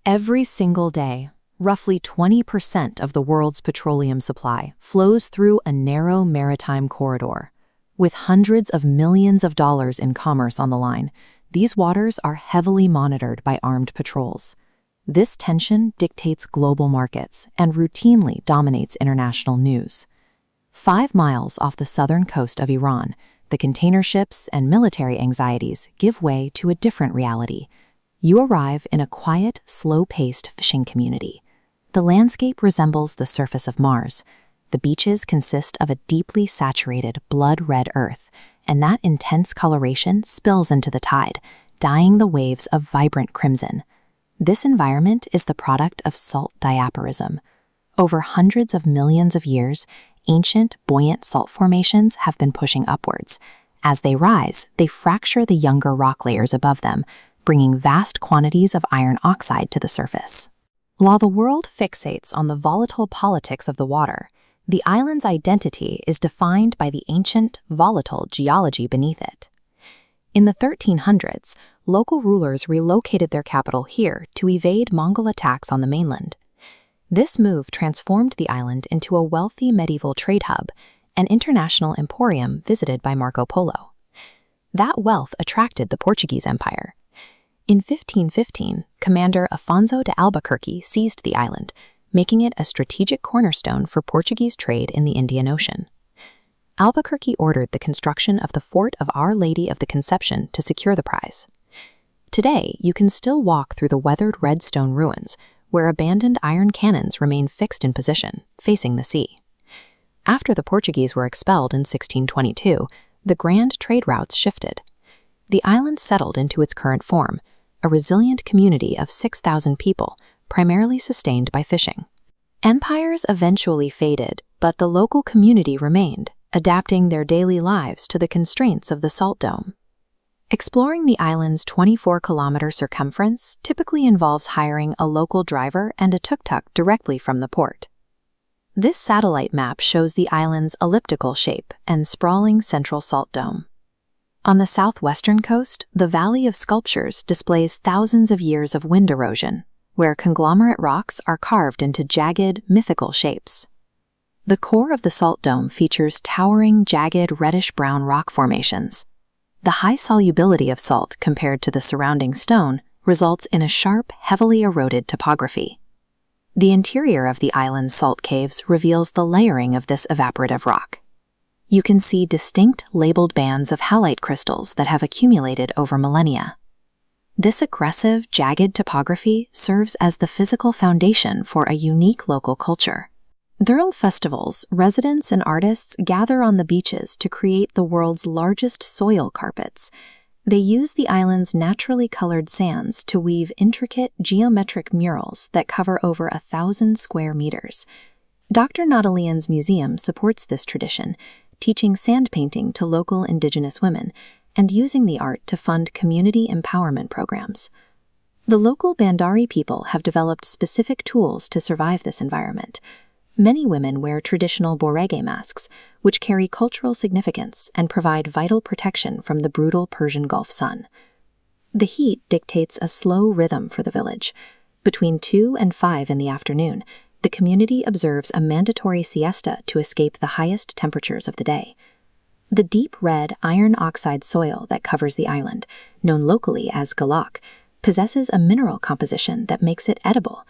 Every single day, roughly 20% of the world's petroleum supply flows through a narrow maritime corridor. With hundreds of millions of dollars in commerce on the line, these waters are heavily monitored by armed patrols. This tension dictates global markets and routinely dominates international news. 5 miles off the southern coast of Iran, the container ships and military anxieties give way to a different reality. You arrive in a quiet, slow-paced fishing community. The landscape resembles the surface of Mars. The beaches consist of a deeply saturated, blood-red earth, and that intense coloration spills into the tide, dyeing the waves a vibrant crimson. This environment is the product of salt diaporism. Over hundreds of millions of years, ancient, buoyant salt formations have been pushing upwards. As they rise, they fracture the younger rock layers above them, bringing vast quantities of iron oxide to the surface. While the world fixates on the volatile politics of the water, the island's identity is defined by the ancient, volatile geology beneath it. In the 1300s, local rulers relocated their capital here to evade Mongol attacks on the mainland. This move transformed the island into a wealthy medieval trade hub, an international emporium visited by Marco Polo. That wealth attracted the Portuguese Empire. In 1515, Commander Afonso de Albuquerque seized the island, making it a strategic cornerstone for Portuguese trade in the Indian Ocean. Albuquerque ordered the construction of the Fort of Our Lady of the Conception to secure the prize. Today, you can still walk through the weathered red stone ruins, where abandoned iron cannons remain fixed in position, facing the sea. After the Portuguese were expelled in 1622, the grand trade routes shifted. The island settled into its current form, a resilient community of 6,000 people, primarily sustained by fishing. Empires eventually faded, but the local community remained, adapting their daily lives to the constraints of the salt dome. Exploring the island's 24-kilometer circumference typically involves hiring a local driver and a tuk-tuk directly from the port. This satellite map shows the island's elliptical shape and sprawling central salt dome. On the southwestern coast, the Valley of Sculptures displays thousands of years of wind erosion, where conglomerate rocks are carved into jagged, mythical shapes. The core of the salt dome features towering, jagged, reddish-brown rock formations. The high solubility of salt compared to the surrounding stone results in a sharp, heavily eroded topography. The interior of the island's salt caves reveals the layering of this evaporative rock. You can see distinct labeled bands of halite crystals that have accumulated over millennia. This aggressive, jagged topography serves as the physical foundation for a unique local culture. During festivals, residents and artists gather on the beaches to create the world's largest soil carpets. They use the island's naturally colored sands to weave intricate geometric murals that cover over 1,000 square meters. Dr. Naudilian's museum supports this tradition, teaching sand painting to local indigenous women and using the art to fund community empowerment programs. The local Bandari people have developed specific tools to survive this environment. Many women wear traditional borege masks, which carry cultural significance and provide vital protection from the brutal Persian Gulf sun. The heat dictates a slow rhythm for the village. Between 2 and 5 in the afternoon, the community observes a mandatory siesta to escape the highest temperatures of the day. The deep red iron oxide soil that covers the island, known locally as galak, possesses a mineral composition that makes it edible.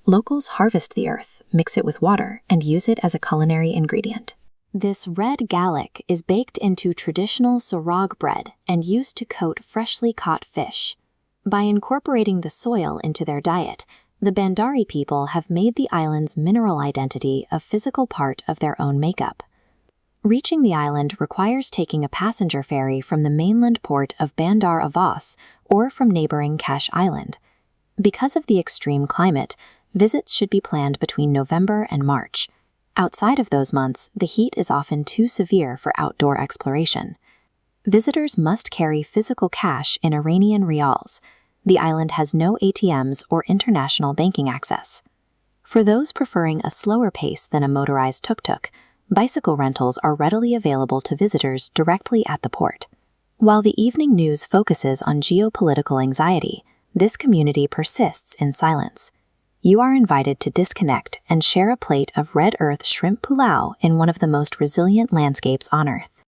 Locals harvest the earth, mix it with water, and use it as a culinary ingredient. This red galak is baked into traditional sarag bread and used to coat freshly caught fish. By incorporating the soil into their diet, the Bandari people have made the island's mineral identity a physical part of their own makeup. Reaching the island requires taking a passenger ferry from the mainland port of Bandar Abbas or from neighboring Kesh Island. Because of the extreme climate, visits should be planned between November and March. Outside of those months, the heat is often too severe for outdoor exploration. Visitors must carry physical cash in Iranian rials. The island has no ATMs or international banking access. For those preferring a slower pace than a motorized tuk-tuk, bicycle rentals are readily available to visitors directly at the port. While the evening news focuses on geopolitical anxiety, this community persists in silence. You are invited to disconnect and share a plate of red earth shrimp pulau in one of the most resilient landscapes on Earth.